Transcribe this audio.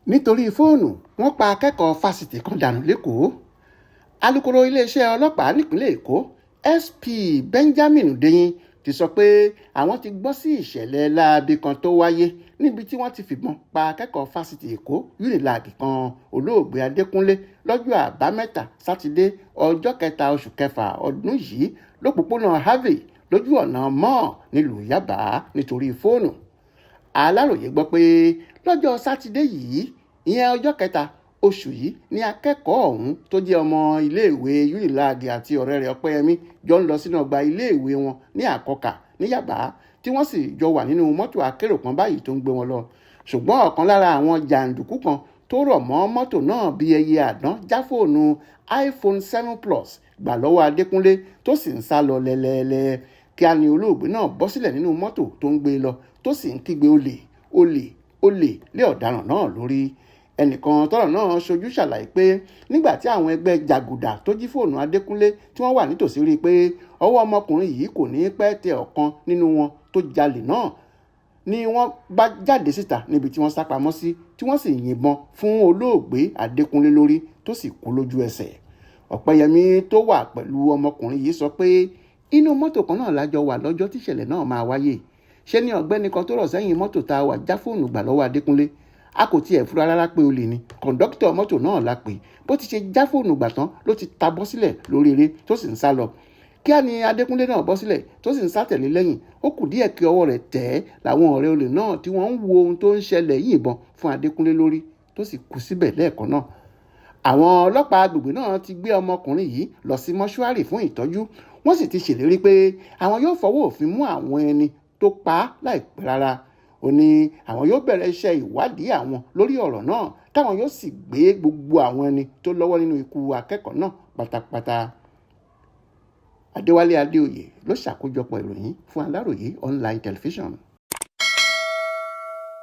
nítorí fóònù wọ́n pa akẹ́kọ̀ọ́ fásitì kan dànù lẹ́kọ̀ọ́. alūkkóró iléeṣẹ́ ọlọ́pàá nípìnlẹ̀ èkó SP Benjamin Hundeyin ti sọ pé àwọn ti gbọ́ sí ìṣẹ̀lẹ̀ láabi kan tó wáyé níbi tí wọ́n ti fìbọn pa akẹ́kọ̀ọ́ fásitì èkó UNILAG kan olóògbé Adékúnlé lọ́jọ́ àbámẹ́ta sátidé ọjọ́ 3 oṣù kẹfà ọdún yìí lópòpónà Harvey lójú ọ̀nà mọ́ọ̀ nílùú Yaba nítorí fóònù. Aláròyé gbọ́ pé lọ́jọ́ sátidé yìí ìyẹn ọjọ́ 3 oṣù yìí ni akẹ́kọ̀ọ́ ọ̀hún tó jẹ́ ọmọ iléèwé UNILAG àti ọ̀rẹ́ rẹ̀ Ọpẹ́yẹmí jọ ń lọ sínú ọgbà iléèwé wọn ní Àkọkà ní Yaba tí wọ́n sì jọ wà nínú mọ́tò akérò kan báyìí tó ń gbé wọn lọ. ṣùgbọ́n ọ̀kan lára àwọn jàǹdùkú kan tó rọ̀ mọ́ mọ́tò náà bí ẹyẹ àdán já fóònù iPhone 7 Plus gbà lọ́wọ́ Adékúnlé tó sì ń sá lọ lẹ́lẹ́lẹ́. kíá ni olóògbé náà bọ́ sílẹ̀ nínú mọ́tò tó ń gbé lọ tó sì ń kígbe olè olè olè lé ọ̀daràn náà lórí. ẹnìkan tọ́rọ̀ náà ṣojú ṣàlàyé pé nígbà tí àwọn ẹgbẹ́ jàgùdà tó jí fóònù Adékúnlé tí wọ́n wà nítòsí rí i pé ọwọ́ ọmọkùnrin yìí kò ní pẹ́ tẹ ọ̀kan nínú wọn tó jalè náà ni wọ́n bá jáde síta níbi tí wọ́n sá pamọ́ sí tí wọ́n sì yìnbọn fún olóògbé Adékúnlé lórí tó sì kú lójú ẹsẹ̀. Ọ̀pẹ́yẹmí tó wà pẹ̀lú ọmọkùnrin yìí sọ pé inú mọ́tò kan náà lájọ wà lọ́jọ́ tíṣẹ̀lẹ̀ náà máa wáyé. ṣé ní ọ̀gbẹ́ni kan tó rọ̀ sẹ́yìn mọ́tò tá a wà já fóònù gbà lọ́wọ́ Adékúnlé. a kò tiẹ̀ fura rárá pé olè ni kọ̀ǹdọ́kítọ̀ mọ́tò náà la pè bó ti ṣe já fóònù gbà tán ló ti ta bọ́ sílẹ̀ lórí eré tó sì ń sá lọ. kíá ni Adékúnlé náà bọ́ sílẹ̀ tó sì ń sá tẹ̀lé lẹ́yìn. ó kù díẹ̀ kí ọwọ́ rẹ̀ tẹ̀ ẹ́ làwọn ọ̀rẹ́ olè náà tí wọ́n ń wo ohun tó ń ṣẹlẹ̀ yìnbọn fún Adékúnlé lórí tó sì kú síbẹ̀ lẹ́ẹ̀kan náà. àwọn ọlọ́pàá agbègbè náà ti gbé ọmọkùnrin yìí lọ sí mọ́ṣúárì fún ìtọ́jú wọ́n sì ti ṣèlérí pé àwọn yóò fọwọ́ òfin mú àwọn ẹni tó pa á láìpẹ́ rárá. ó ní àwọn yóò bẹ̀rẹ̀ iṣẹ́ ìwádìí àwọn lórí ọ̀rọ̀ náà táwọn yóò sì gbé gbogbo àwọn ẹni tó lọ́wọ́ nínú ikú akẹ́kọ̀ọ́ náà pátápátá. Adéwálé Adéoyè ló ṣàkójọpọ̀ ìròyìn fún Aláròyé online television.